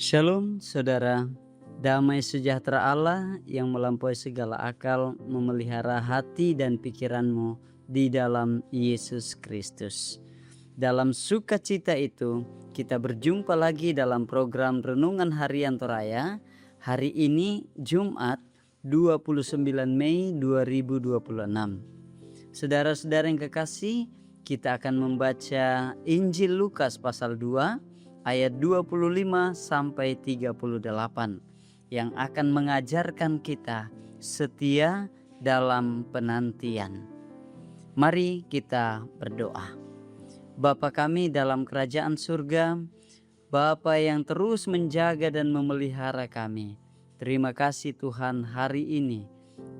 Shalom saudara, damai sejahtera Allah yang melampaui segala akal memelihara hati dan pikiranmu di dalam Yesus Kristus. Dalam sukacita itu kita berjumpa lagi dalam program Renungan Harian Toraya. Hari ini Jumat 29 Mei 2026. Saudara-saudara yang kekasih, kita akan membaca Injil Lukas pasal 2 ayat 25 sampai 38 yang akan mengajarkan kita setia dalam penantian. Mari kita berdoa. Bapa kami dalam kerajaan surga, Bapa yang terus menjaga dan memelihara kami. Terima kasih Tuhan, hari ini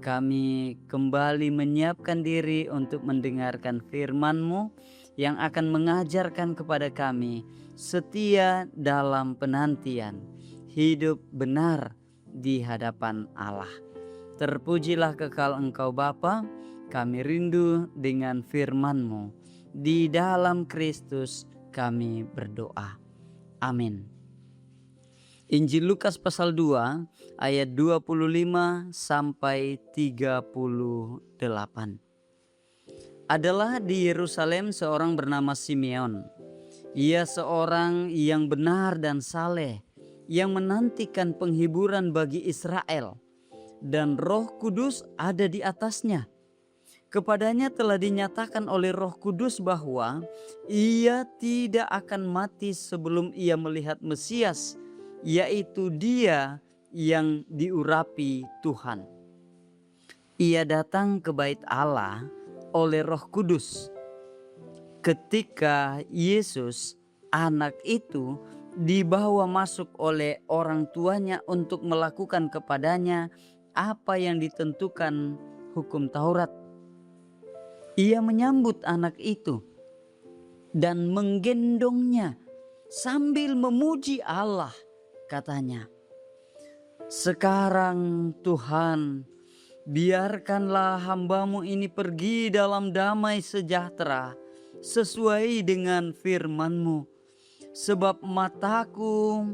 kami kembali menyiapkan diri untuk mendengarkan firman-Mu yang akan mengajarkan kepada kami setia dalam penantian, hidup benar di hadapan Allah. Terpujilah kekal Engkau Bapa, kami rindu dengan firman-Mu. Di dalam Kristus kami berdoa. Amin. Injil Lukas pasal 2 ayat 25 sampai 38. Adalah di Yerusalem seorang bernama Simeon. Ia seorang yang benar dan saleh, yang menantikan penghiburan bagi Israel, dan Roh Kudus ada di atasnya. Kepadanya telah dinyatakan oleh Roh Kudus bahwa ia tidak akan mati sebelum ia melihat Mesias, yaitu Dia yang diurapi Tuhan. Ia datang ke bait Allah oleh Roh Kudus. Ketika Yesus, anak itu, dibawa masuk oleh orang tuanya untuk melakukan kepadanya apa yang ditentukan hukum Taurat. Ia menyambut anak itu dan menggendongnya sambil memuji Allah, katanya, "Sekarang Tuhan, biarkanlah hamba-Mu ini pergi dalam damai sejahtera sesuai dengan firman-Mu, sebab mataku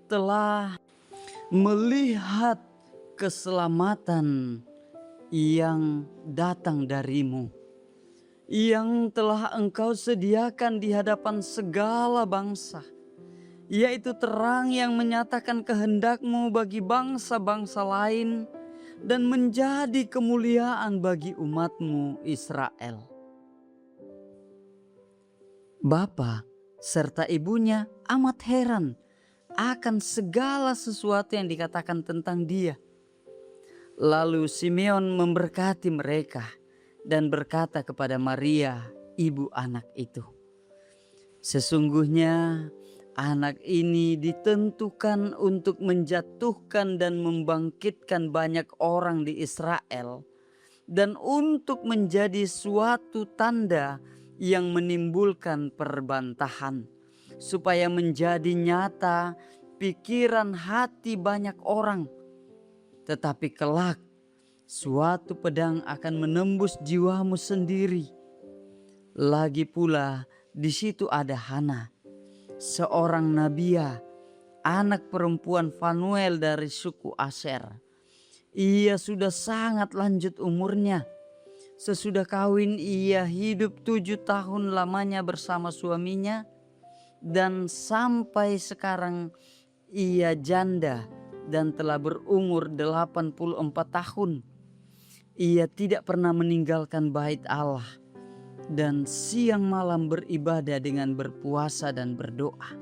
telah melihat keselamatan yang datang dari-Mu, yang telah Engkau sediakan di hadapan segala bangsa, yaitu terang yang menyatakan kehendak-Mu bagi bangsa-bangsa lain dan menjadi kemuliaan bagi umat-Mu Israel." Bapa serta ibunya amat heran akan segala sesuatu yang dikatakan tentang dia. Lalu Simeon memberkati mereka dan berkata kepada Maria, ibu anak itu, "Sesungguhnya anak ini ditentukan untuk menjatuhkan dan membangkitkan banyak orang di Israel, dan untuk menjadi suatu tanda yang menimbulkan perbantahan, supaya menjadi nyata pikiran hati banyak orang. Tetapi kelak suatu pedang akan menembus jiwamu sendiri. Lagi pula di situ ada Hana, seorang nabia, anak perempuan Fanuel dari suku Aser. Ia sudah sangat lanjut umurnya. Sesudah kawin ia hidup 7 tahun lamanya bersama suaminya, dan sampai sekarang ia janda dan telah berumur 84 tahun. Ia tidak pernah meninggalkan bait Allah dan siang malam beribadah dengan berpuasa dan berdoa.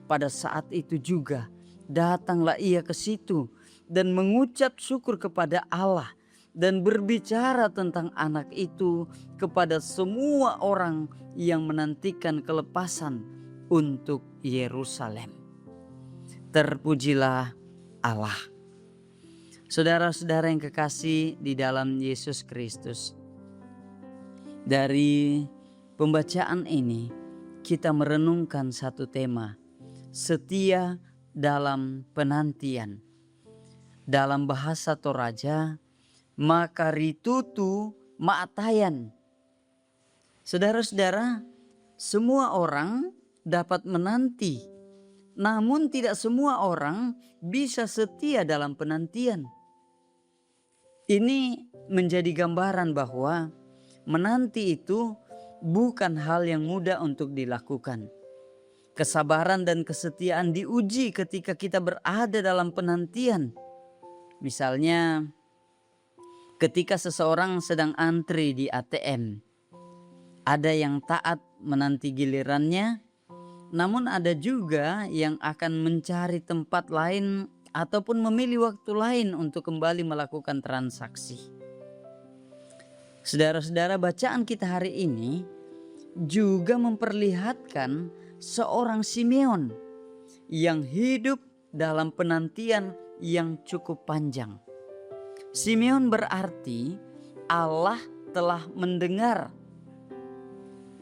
Pada saat itu juga datanglah ia ke situ dan mengucap syukur kepada Allah dan berbicara tentang anak itu kepada semua orang yang menantikan kelepasan untuk Yerusalem. Terpujilah Allah. Saudara-saudara yang kekasih di dalam Yesus Kristus, dari pembacaan ini kita merenungkan satu tema, setia dalam penantian. Dalam bahasa Toraja, makaritutu maatayan. Saudara-saudara, semua orang dapat menanti, Namun tidak semua orang bisa setia dalam penantian. Ini menjadi gambaran bahwa menanti itu bukan hal yang mudah untuk dilakukan. Kesabaran dan kesetiaan diuji ketika kita berada dalam penantian. Misalnya, ketika seseorang sedang antri di ATM, ada yang taat menanti gilirannya, namun ada juga yang akan mencari tempat lain ataupun memilih waktu lain untuk kembali melakukan transaksi. Saudara-saudara, bacaan kita hari ini juga memperlihatkan seorang Simeon yang hidup dalam penantian yang cukup panjang. Simeon berarti Allah telah mendengar.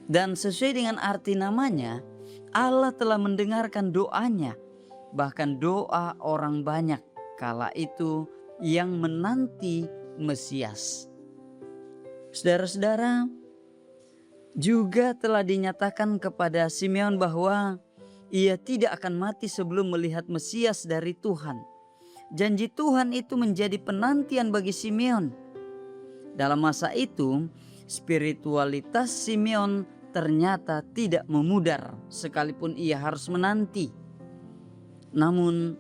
Dan sesuai dengan arti namanya, Allah telah mendengarkan doanya, bahkan doa orang banyak kala itu yang menanti Mesias. Saudara-saudara, juga telah dinyatakan kepada Simeon bahwa ia tidak akan mati sebelum melihat Mesias dari Tuhan. Janji Tuhan itu menjadi penantian bagi Simeon. Dalam masa itu, spiritualitas Simeon ternyata tidak memudar sekalipun ia harus menanti. Namun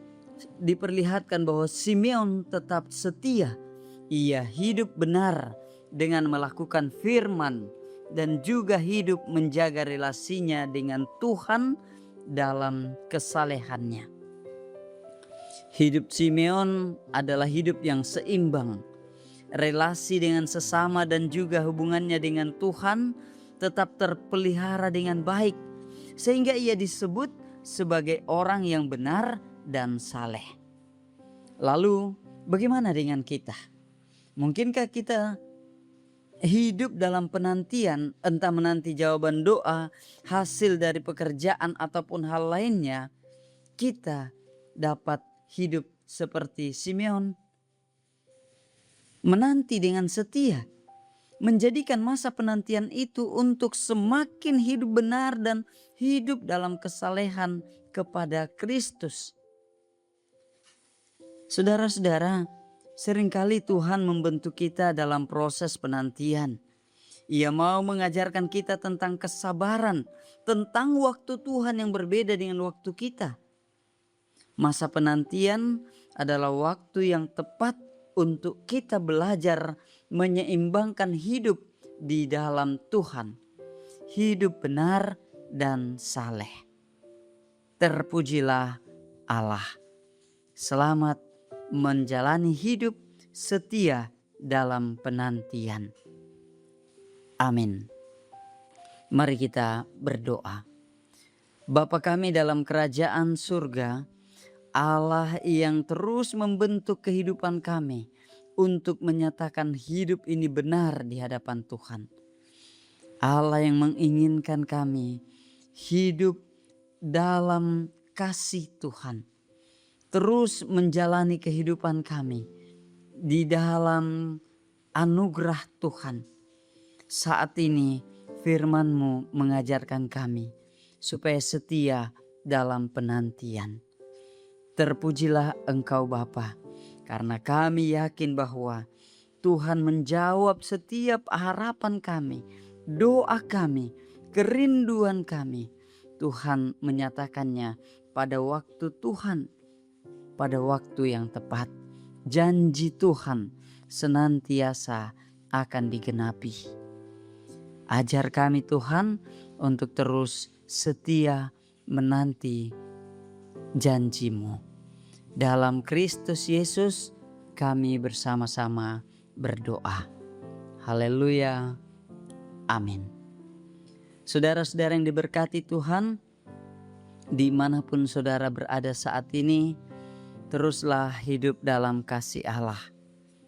diperlihatkan bahwa Simeon tetap setia. Ia hidup benar dengan melakukan firman dan juga hidup menjaga relasinya dengan Tuhan dalam kesalehannya. Hidup Simeon adalah hidup yang seimbang. Relasi dengan sesama dan juga hubungannya dengan Tuhan tetap terpelihara dengan baik, sehingga ia disebut sebagai orang yang benar dan saleh. Lalu bagaimana dengan kita? Mungkinkah kita hidup dalam penantian, entah menanti jawaban doa, hasil dari pekerjaan ataupun hal lainnya, kita dapat hidup seperti Simeon, menanti dengan setia, menjadikan masa penantian itu untuk semakin hidup benar dan hidup dalam kesalehan kepada Kristus. Saudara-saudara, seringkali Tuhan membentuk kita dalam proses penantian. Ia mau mengajarkan kita tentang kesabaran, tentang waktu Tuhan yang berbeda dengan waktu kita. Masa penantian adalah waktu yang tepat untuk kita belajar menyeimbangkan hidup di dalam Tuhan. Hidup benar dan saleh. Terpujilah Allah. Selamat menjalani hidup setia dalam penantian. Amin. Mari kita berdoa. Bapa kami dalam kerajaan surga, Allah yang terus membentuk kehidupan kami untuk menyatakan hidup ini benar di hadapan Tuhan. Allah yang menginginkan kami hidup dalam kasih Tuhan. Terus menjalani kehidupan kami di dalam anugerah Tuhan. Saat ini firman-Mu mengajarkan kami supaya setia dalam penantian. Terpujilah Engkau Bapa, karena kami yakin bahwa Tuhan menjawab setiap harapan kami, doa kami, kerinduan kami. Tuhan menyatakannya pada waktu Tuhan, pada waktu yang tepat. Janji Tuhan senantiasa akan digenapi. Ajar kami Tuhan untuk terus setia menanti janji-Mu. Dalam Kristus Yesus kami bersama-sama berdoa. Haleluya. Amin. Saudara-saudara yang diberkati Tuhan, dimanapun saudara berada saat ini, teruslah hidup dalam kasih Allah.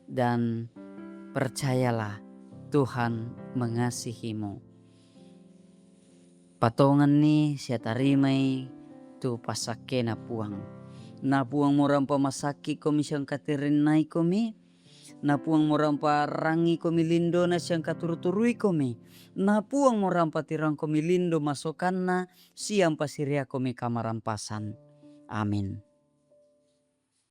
Dan percayalah Tuhan mengasihimu. Patongan ni siya tarimay tu pasake na puang. Na puang mo rampa masaki komi siyang katirinay komi. Na puang mo rampa rangi komi lindo na siyang katuruturui komi. Na puang mo rampa tirang komi lindo masokan na siyang pasiria komi kamarampasan. Amin.